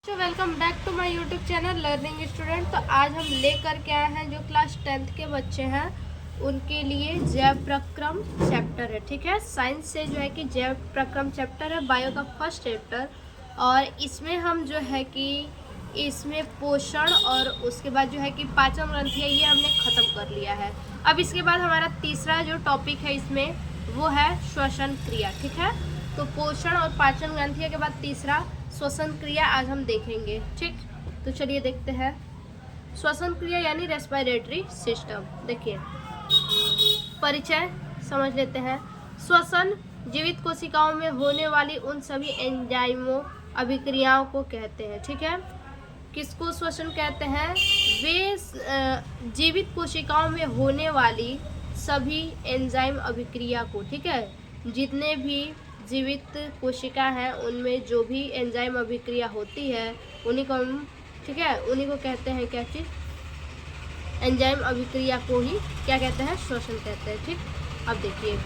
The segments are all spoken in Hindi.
तो welcome back to my YouTube channel learning student. तो आज हम लेकर के आए हैं जो क्लास 10th के बच्चे हैं उनके लिए जैव प्रक्रम चैप्टर है। ठीक है, साइंस से जो है कि जैव प्रक्रम चैप्टर है, बायो का फर्स्ट चैप्टर। और इसमें हम जो है कि इसमें पोषण और उसके बाद जो है कि पाचन ग्रंथियाँ ये हमने ख़त्म कर लिया है। अब इसके बाद हमारा तीसरा जो टॉपिक है इसमें वो है श्वसन क्रिया। ठीक है, तो पोषण और पाचन ग्रंथियों के बाद तीसरा श्वसन क्रिया आज हम देखेंगे। ठीक, तो चलिए देखते हैं श्वसन क्रिया यानी रेस्पिरेटरी सिस्टम। देखिए, परिचय समझ लेते हैं। श्वसन जीवित कोशिकाओं में होने वाली उन सभी एंजाइमों अभिक्रियाओं को कहते हैं। ठीक है, किसको श्वसन कहते हैं? वे जीवित कोशिकाओं में होने वाली सभी एंजाइम अभिक्रिया को, ठीक है, जितने भी जीवित कोशिका हैं उनमें जो भी एंजाइम अभिक्रिया होती है उन्हीं को हम, ठीक है, उन्हीं को कहते हैं क्या चीज़? एंजाइम अभिक्रिया को ही क्या कहते हैं? श्वसन कहते हैं। ठीक, अब देखिए,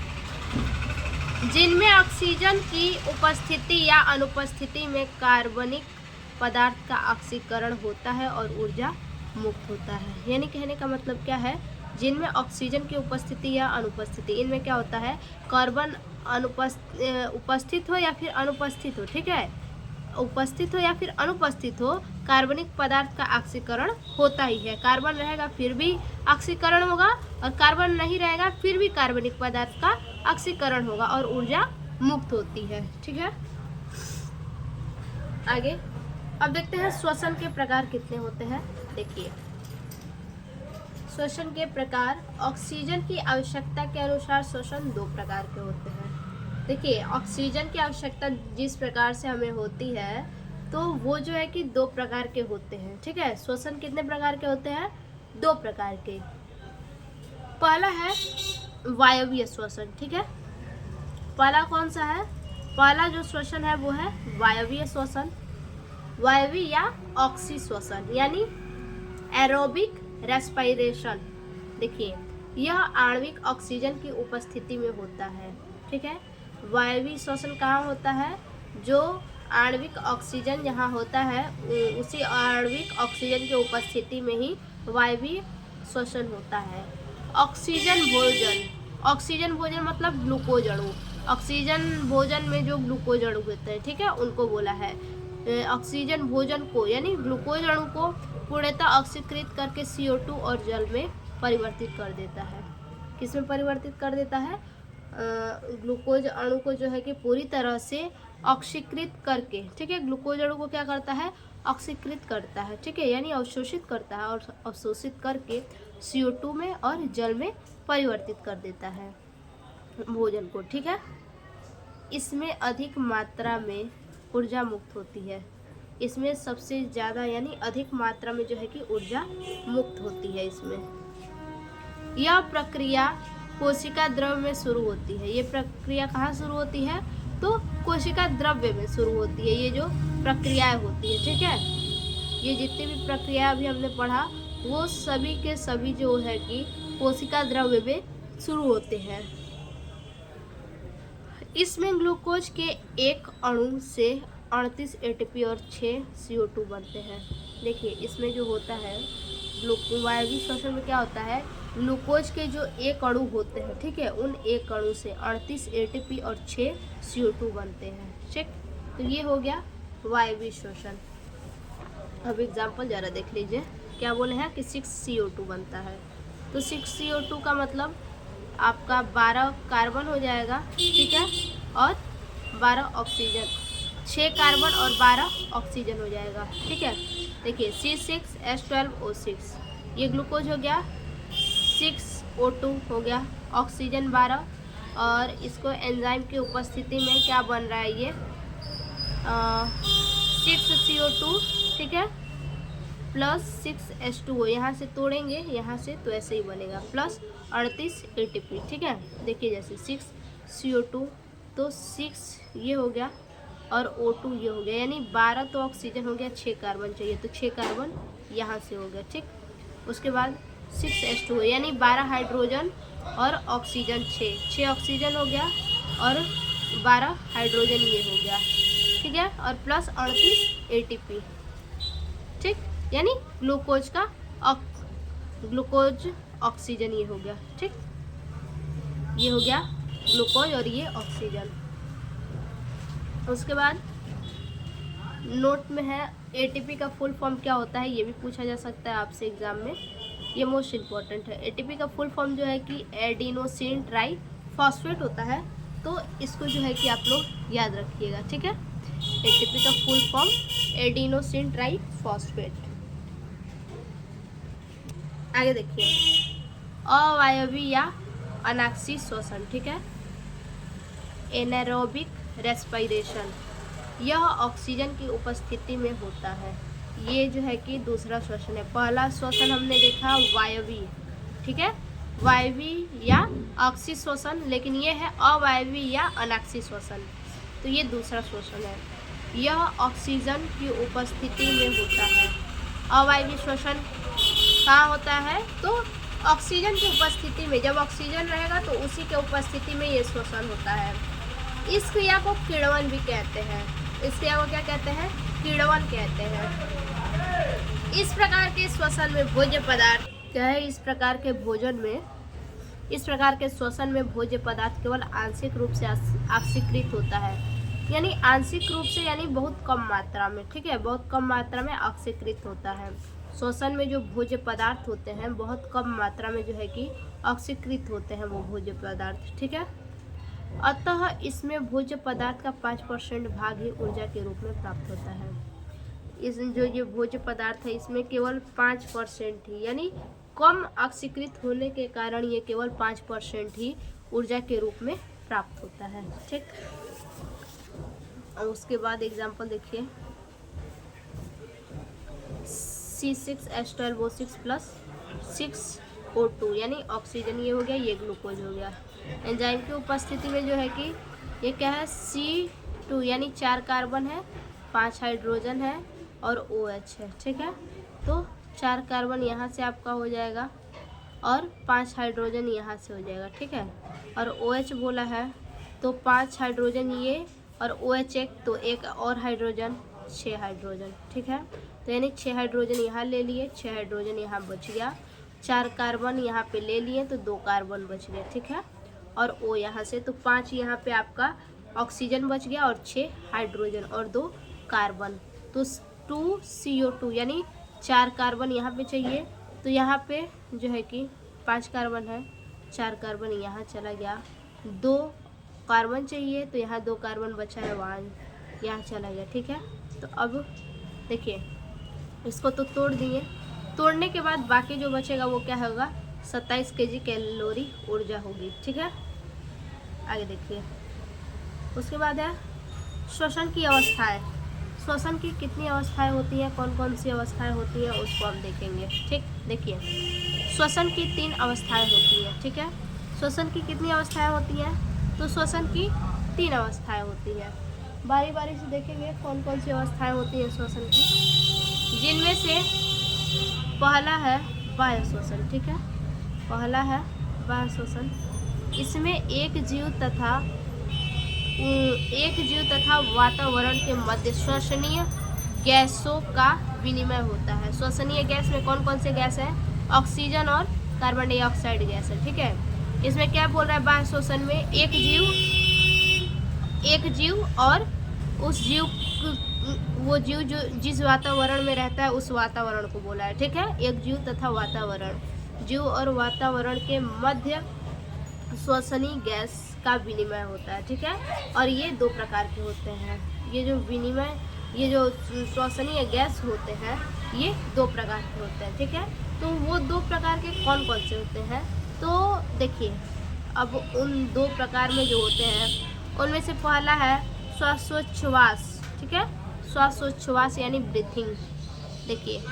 जिनमें ऑक्सीजन की उपस्थिति या अनुपस्थिति में कार्बनिक पदार्थ का ऑक्सीकरण होता है और ऊर्जा मुक्त होता है। यानी कहने का मतलब क्या है? जिनमें ऑक्सीजन की उपस्थिति या अनुपस्थिति, इनमें क्या होता है? कार्बन उपस्थित हो या फिर अनुपस्थित हो, ठीक है, उपस्थित हो या फिर अनुपस्थित हो, कार्बनिक पदार्थ का ऑक्सीकरण होता ही है। कार्बन रहेगा फिर भी ऑक्सीकरण होगा और कार्बन नहीं रहेगा फिर भी कार्बनिक पदार्थ का ऑक्सीकरण होगा और ऊर्जा मुक्त होती है। ठीक है, आगे अब देखते हैं श्वसन के प्रकार कितने होते हैं। देखिए, श्वसन के प्रकार, ऑक्सीजन की आवश्यकता के अनुसार श्वसन दो प्रकार के होते हैं। देखिए, ऑक्सीजन की आवश्यकता जिस प्रकार से हमें होती है तो वो जो है कि दो प्रकार के होते हैं। ठीक है, श्वसन कितने प्रकार के होते हैं? दो प्रकार के। पहला है वायवीय श्वसन। ठीक है, पहला कौन सा है? पहला जो श्वसन है वो है वायवीय श्वसन, वायवीय या ऑक्सी श्वसन यानी एरोबिक रेस्पिरेशन। देखिए, यह आणविक ऑक्सीजन की उपस्थिति में होता है। ठीक है, वायवीय श्वसन कहाँ होता है? जो आणविक ऑक्सीजन जहाँ होता है उसी आणविक ऑक्सीजन की उपस्थिति में ही वायवीय श्वसन होता है। ऑक्सीजन भोजन, ऑक्सीजन भोजन मतलब ग्लूकोज अणु, ऑक्सीजन भोजन में जो ग्लूकोज अणु होते हैं, ठीक है, उनको बोला है। ऑक्सीजन भोजन को यानी ग्लूकोज अणु को पूर्णतः ऑक्सीकृत करके CO2 और जल में परिवर्तित कर देता है। किस में परिवर्तित कर देता है? ग्लूकोज अणु को जो है कि पूरी तरह से ऑक्सीकृत करके, ठीक है, ग्लूकोज अणु को क्या करता है? ऑक्सीकृत करता है। ठीक है, यानी अवशोषित करता है और अवशोषित करके CO2 में और जल में परिवर्तित कर देता है भोजन को। ठीक है, इसमें अधिक मात्रा में ऊर्जा मुक्त होती है। इसमें सबसे ज़्यादा यानी अधिक मात्रा में जो है कि ऊर्जा मुक्त होती है। इसमें यह प्रक्रिया कोशिका द्रव्य में शुरू होती है। ये प्रक्रिया कहाँ शुरू होती है? तो कोशिका द्रव्य में शुरू होती है। ये जो प्रक्रियाएं होती है, ठीक है, ये जितनी भी प्रक्रिया अभी हमने पढ़ा वो सभी के सभी जो है कि कोशिका द्रव्य में शुरू होते हैं। इसमें ग्लूकोज के एक अणु से 38 ATP और 6 CO2 बनते हैं। देखिए, इसमें जो होता है वायवीय श्वसन में क्या होता है? ग्लूकोज के जो एक अणु होते हैं, ठीक है, उन एक अणु से 38 ATP और 6 CO2 बनते हैं। ठीक, तो ये हो गया वायवीय श्वसन। अब एग्जाम्पल ज़रा देख लीजिए, क्या बोले हैं कि 6 CO2 बनता है। तो 6 CO2 का मतलब आपका 12 कार्बन हो जाएगा, ठीक है, और 12 ऑक्सीजन, 6 कार्बन और 12 ऑक्सीजन हो जाएगा। ठीक है, देखिए C6H12O6, ये ग्लूकोज हो गया, 6O2 हो गया, ऑक्सीजन 12, और इसको एंजाइम की उपस्थिति में क्या बन रहा है? ये 6CO2, ठीक है, प्लस 6H2O, यहाँ से तोड़ेंगे यहाँ से तो ऐसे ही बनेगा, प्लस 38 ATP। ठीक है, देखिए जैसे 6CO2 तो 6 ये हो गया और O2 ये हो गया, यानी 12 तो ऑक्सीजन हो गया, 6 कार्बन चाहिए तो 6 कार्बन यहाँ से हो गया। ठीक, उसके बाद 6H2O यानी 12 हाइड्रोजन और ऑक्सीजन 6 ऑक्सीजन हो गया और 12 हाइड्रोजन ये हो गया। ठीक है, और प्लस 38 ATP। ठीक, यानी ग्लूकोज का ग्लूकोज ऑक्सीजन ये हो गया। ठीक, ये हो गया ग्लूकोज और ये ऑक्सीजन। उसके बाद नोट में है एटीपी का फुल फॉर्म क्या होता है, ये भी पूछा जा सकता है आपसे एग्जाम में, ये मोस्ट इम्पॉर्टेंट है। एटीपी का फुल फॉर्म जो है कि एडिनोसिन ट्राई फॉस्फेट होता है, तो इसको जो है कि आप लोग याद रखिएगा। ठीक है, एटीपी का full form adenosine try phosphate. आगे देखिए, अवायवीय या अनाक्षी श्वसन। ठीक है, एनारोबिक रेस्पिरेशन, यह ऑक्सीजन की उपस्थिति में होता है। ये जो है कि दूसरा श्वसन है। पहला श्वसन हमने देखा वायवीय, ठीक है, वायवीय या अक्षी श्वसन, लेकिन ये है अवायवीय या अनाक्षी श्वसन, तो ये दूसरा श्वसन है। यह ऑक्सीजन की उपस्थिति में होता है। अवायवीय श्वसन कहाँ होता है, तो ऑक्सीजन की उपस्थिति में, जब ऑक्सीजन रहेगा तो उसी के उपस्थिति में ये श्वसन होता है। इस क्रिया को किण्वन भी कहते हैं। इस क्रिया को क्या कहते हैं, किण्वन कहते हैं। इस प्रकार के श्वसन में भोज्य पदार्थ क्या है, इस प्रकार के श्वसन में भोज्य पदार्थ केवल आंशिक रूप से ऑक्सीकृत होता है, यानी आंशिक रूप से, यानी बहुत कम मात्रा में। ठीक है, बहुत कम मात्रा में ऑक्सीकृत होता है। श्वसन में जो भोज्य पदार्थ होते हैं बहुत कम मात्रा में जो है कि ऑक्सीकृत होते हैं वो भोज्य पदार्थ। ठीक है, अतः इसमें भोज्य पदार्थ का 5% भाग ही ऊर्जा के रूप में प्राप्त होता है। इस जो ये भोज्य पदार्थ है इसमें केवल 5% ही, यानी कम ऑक्सीकृत होने के कारण ये केवल 5% ही ऊर्जा के रूप में प्राप्त होता है। ठीक, और उसके बाद एग्जाम्पल देखिए, C6H12O6 प्लस 6O2 यानी ऑक्सीजन, ये हो गया, ये ग्लूकोज हो गया। एंजाइम की उपस्थिति में जो है कि ये क्या है, C2 यानी 4 कार्बन है, 5 हाइड्रोजन है और OH है। ठीक है, तो 4 कार्बन यहाँ से आपका हो जाएगा और 5 हाइड्रोजन यहाँ से हो जाएगा। ठीक है, और OH बोला है तो 5 हाइड्रोजन ये और OH एक, तो एक और हाइड्रोजन, 6 हाइड्रोजन। ठीक है, तो यानी 6 हाइड्रोजन यहाँ ले लिए, 6 हाइड्रोजन यहाँ बच गया, 4 कार्बन यहाँ पे ले लिए तो 2 कार्बन बच गए। ठीक है, और O यहाँ से, तो 5 यहाँ पे आपका ऑक्सीजन बच गया और 6 हाइड्रोजन और 2 कार्बन, तो 2CO2 यानी 4 कार्बन यहाँ पे चाहिए, तो यहाँ पे जो है कि 5 कार्बन है, 4 कार्बन यहाँ चला गया, 2 कार्बन चाहिए तो यहाँ 2 कार्बन बचा है, वहाँ यहाँ चला गया। ठीक है, तो अब देखिए इसको तो तोड़ दिए, तोड़ने के बाद बाकी जो बचेगा वो क्या होगा, 27 kg कैलोरी ऊर्जा होगी। ठीक है, आगे देखिए, उसके बाद है श्वसन की अवस्थाएं। श्वसन की कितनी अवस्थाएं होती हैं, कौन कौन सी अवस्थाएं होती हैं उसको हम देखेंगे। ठीक, देखिए श्वसन की 3 अवस्थाएं होती हैं। ठीक है, श्वसन की कितनी अवस्थाएं होती हैं, तो श्वसन की 3 अवस्थाएं होती हैं। बारी बारी से देखेंगे कौन कौन सी अवस्थाएं होती हैं श्वसन की, जिनमें से पहला है बाह्य श्वसन। ठीक है, पहला है बाह्य श्वसन। इसमें एक जीव तथा वातावरण के मध्य श्वसनीय गैसों का विनिमय होता है। श्वसनीय गैस में कौन कौन से गैस है, ऑक्सीजन और कार्बन डाइऑक्साइड गैस है। ठीक है, इसमें क्या बोल रहा है, बाह्य श्वसन में एक जीव और उस जीव, वो जीव जो जिस वातावरण में रहता है उस वातावरण को बोला है। ठीक है, एक जीव तथा वातावरण, जीव और वातावरण के मध्य श्वसनीय गैस का विनिमय होता है। ठीक है, और ये 2 प्रकार के होते हैं। ये जो श्वसनीय गैस होते हैं ये 2 प्रकार के होते हैं। ठीक है, तो वो 2 प्रकार के कौन कौन से होते हैं, तो देखिए अब उन 2 प्रकार में जो होते हैं उनमें से पहला है श्वासोच्छ्वास। ठीक है, श्वासोच्छ्वास यानी ब्रीथिंग। देखिए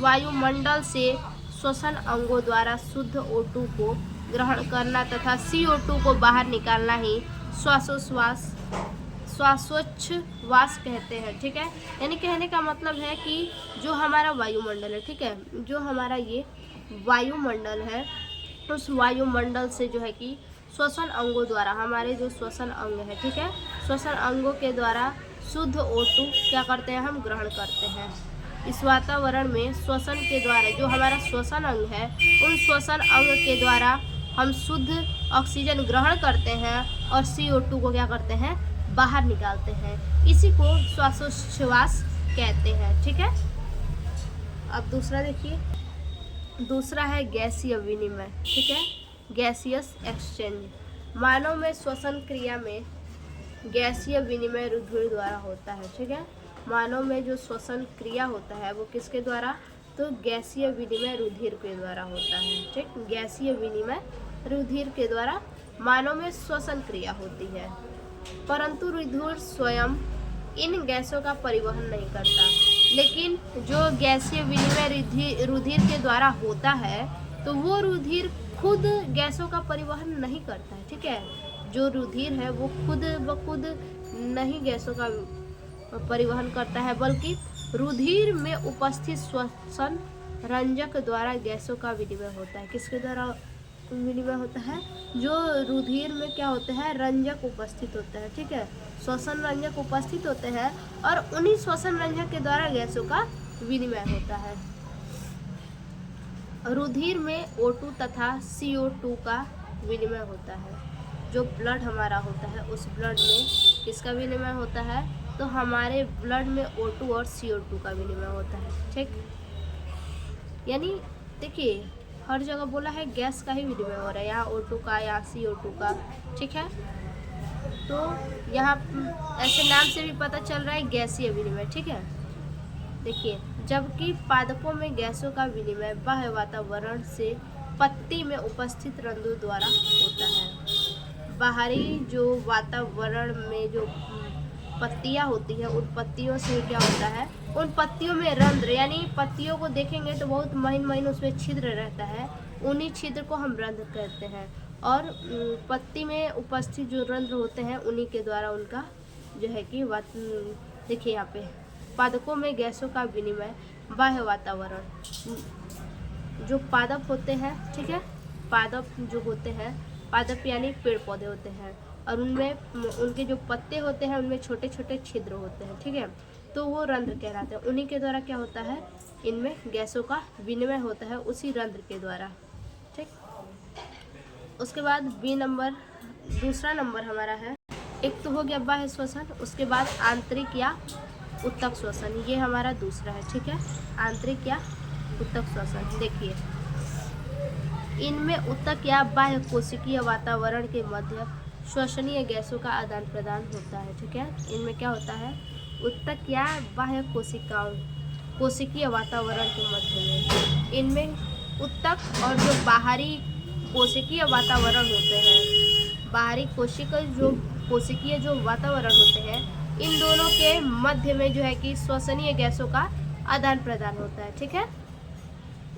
वायुमंडल से श्वसन अंगों द्वारा शुद्ध O2 को ग्रहण करना तथा CO2 को बाहर निकालना ही श्वासोच्छ्वास कहते हैं। ठीक है, यानी कहने का मतलब है कि जो हमारा वायुमंडल है, ठीक है, जो हमारा ये वायुमंडल है उस वायुमंडल से जो है कि श्वसन अंगों द्वारा, हमारे जो श्वसन अंग है, ठीक है, श्वसन अंगों के द्वारा शुद्ध O2 क्या करते हैं, हम ग्रहण करते हैं। इस वातावरण में श्वसन के द्वारा, जो हमारा श्वसन अंग है, उन श्वसन अंग के द्वारा हम शुद्ध ऑक्सीजन ग्रहण करते हैं और CO2 को क्या करते हैं, बाहर निकालते हैं। इसी को श्वासोच्छ्वास कहते हैं। ठीक है। अब दूसरा देखिए, दूसरा है गैसीय विनिमय। ठीक है, गैसियस एक्सचेंज। मानव में श्वसन क्रिया में गैसीय विनिमय रुधिर द्वारा होता है। ठीक है, मानव में जो श्वसन क्रिया होता है वो किसके द्वारा, तो गैसीय विनिमय रुधिर के द्वारा होता है। ठीक, गैसीय विनिमय रुधिर के द्वारा मानव में श्वसन क्रिया होती है, परंतु रुधिर स्वयं इन गैसों का परिवहन नहीं करता। लेकिन जो गैसीय विनिमय रुधिर के द्वारा होता है तो वो रुधिर खुद गैसों का परिवहन नहीं करता है। ठीक है, जो रुधिर है वो खुद ब खुद नहीं गैसों का परिवहन करता है, बल्कि रुधिर में उपस्थित श्वसन रंजक द्वारा गैसों का विनिमय होता है। किसके द्वारा विनिमय होता है, जो रुधिर में क्या होते हैं, रंजक उपस्थित होता है। ठीक है, श्वसन रंजक उपस्थित होते हैं और उन्हीं श्वसन रंजक के द्वारा गैसों का विनिमय होता है। रुधिर में O2 तथा CO2 का विनिमय होता है। जो ब्लड हमारा होता है उस ब्लड में किसका विनिमय होता है, तो हमारे ब्लड में O2 और CO2 का विनिमय होता है। ठीक, यानी देखिए हर जगह बोला है गैस का ही विनिमय हो रहा है, यहाँ O2 का या CO2 का। ठीक है, तो यहाँ ऐसे नाम से भी पता चल रहा है गैसीय विनिमय। ठीक है, देखिए जबकि पादपों में गैसों का विनिमय बाह्य वातावरण से पत्ती में उपस्थित रंध्रों द्वारा होता है। बाहरी जो वातावरण में जो पत्तियां होती है उन पत्तियों से क्या होता है, उन पत्तियों में रंध्र, यानी पत्तियों को देखेंगे तो बहुत महीन महीन उसमें छिद्र रहता है, उन्हीं छिद्र को हम रंध्र कहते हैं। और पत्ती में उपस्थित जो रंध्र होते हैं उन्हीं के द्वारा उनका जो है कि देखिए यहाँ पे पादपों में गैसों का विनिमय बाह्य वातावरण, जो पादप होते हैं, ठीक है, पादप जो होते हैं, पादप यानी पेड़ पौधे होते हैं और उनमें उनके जो पत्ते होते हैं उनमें छोटे छोटे छिद्र होते हैं। ठीक है, तो वो रंध्र कहलाते हैं। उन्हीं के द्वारा क्या होता है, इनमें गैसों का विनिमय होता है उसी रंध्र के द्वारा। ठीक, उसके बाद बी नंबर, दूसरा नंबर हमारा है, एक तो हो गया बाह्य श्वसन, उसके बाद आंतरिक या उत्तक श्वसन, ये हमारा दूसरा है। ठीक है, आंतरिक या उत्तक श्वसन। देखिए इनमें उत्तक या बाह्य कोशिकीय वातावरण के मध्य श्वसनीय गैसों का आदान प्रदान होता है। ठीक है, इनमें क्या होता है, उत्तक या बाह्य कोशिकीय वातावरण के मध्य में इनमें उत्तक और जो बाहरी कोशिकीय वातावरण होते हैं, बाहरी कोशिकीय जो वातावरण होते हैं, इन दोनों के मध्य में जो है कि श्वसनीय गैसों का आदान प्रदान होता है। ठीक है,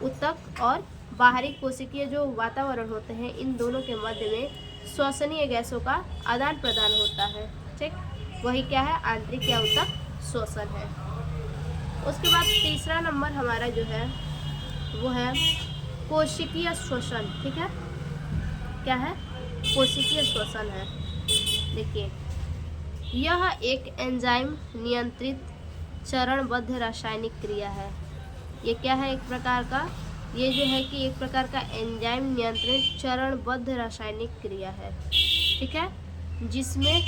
उत्तक और बाहरी कोशिकीय जो वातावरण होते हैं इन दोनों के मध्य में श्वसनीय गैसों का आदान प्रदान होता है। ठीक, वही क्या है, आंतरिक या उत्तक श्वसन है। उसके बाद तीसरा नंबर हमारा जो है वो है कोशिकीय श्वसन। ठीक है, क्या है, कोशिकीय श्वसन है। देखिए यह एक एंजाइम नियंत्रित चरणबद्ध रासायनिक क्रिया है। ये क्या है, एक प्रकार का, ये जो है कि एक प्रकार का एंजाइम नियंत्रित चरणबद्ध रासायनिक क्रिया है। ठीक है, जिसमें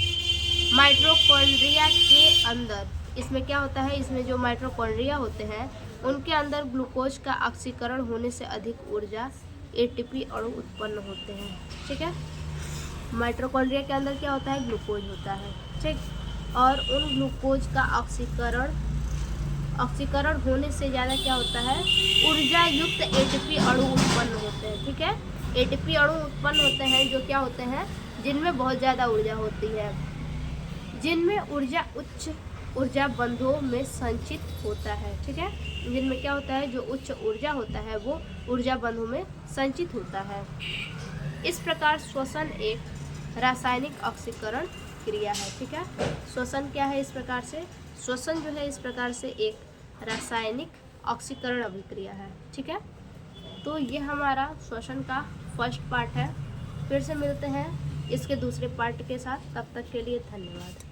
माइटोकॉन्ड्रिया के अंदर, इसमें क्या होता है, इसमें जो माइटोकॉन्ड्रिया होते हैं उनके अंदर ग्लूकोज का ऑक्सीकरण होने से अधिक ऊर्जा ATP अणु उत्पन्न होते हैं। ठीक है, माइटोकॉन्ड्रिया के अंदर क्या होता है, ग्लूकोज होता है। ठीक, और उन ग्लूकोज का ऑक्सीकरण होने से ज़्यादा क्या होता है, ऊर्जा युक्त ATP अणु उत्पन्न होते हैं। ठीक है, ATP अणु उत्पन्न होते हैं जो क्या होते हैं, जिनमें बहुत ज़्यादा ऊर्जा होती है, जिनमें ऊर्जा उच्च ऊर्जा बंधों में संचित होता है। ठीक है, जिनमें क्या होता है, जो उच्च ऊर्जा होता है वो ऊर्जा बंधों में संचित होता है। इस प्रकार श्वसन एक रासायनिक ऑक्सीकरण क्रिया है। ठीक है, श्वसन क्या है, इस प्रकार से श्वसन जो है इस प्रकार से एक रासायनिक ऑक्सीकरण अभिक्रिया है। ठीक है, तो ये हमारा श्वसन का फर्स्ट पार्ट है। फिर से मिलते हैं इसके दूसरे पार्ट के साथ, तब तक के लिए धन्यवाद।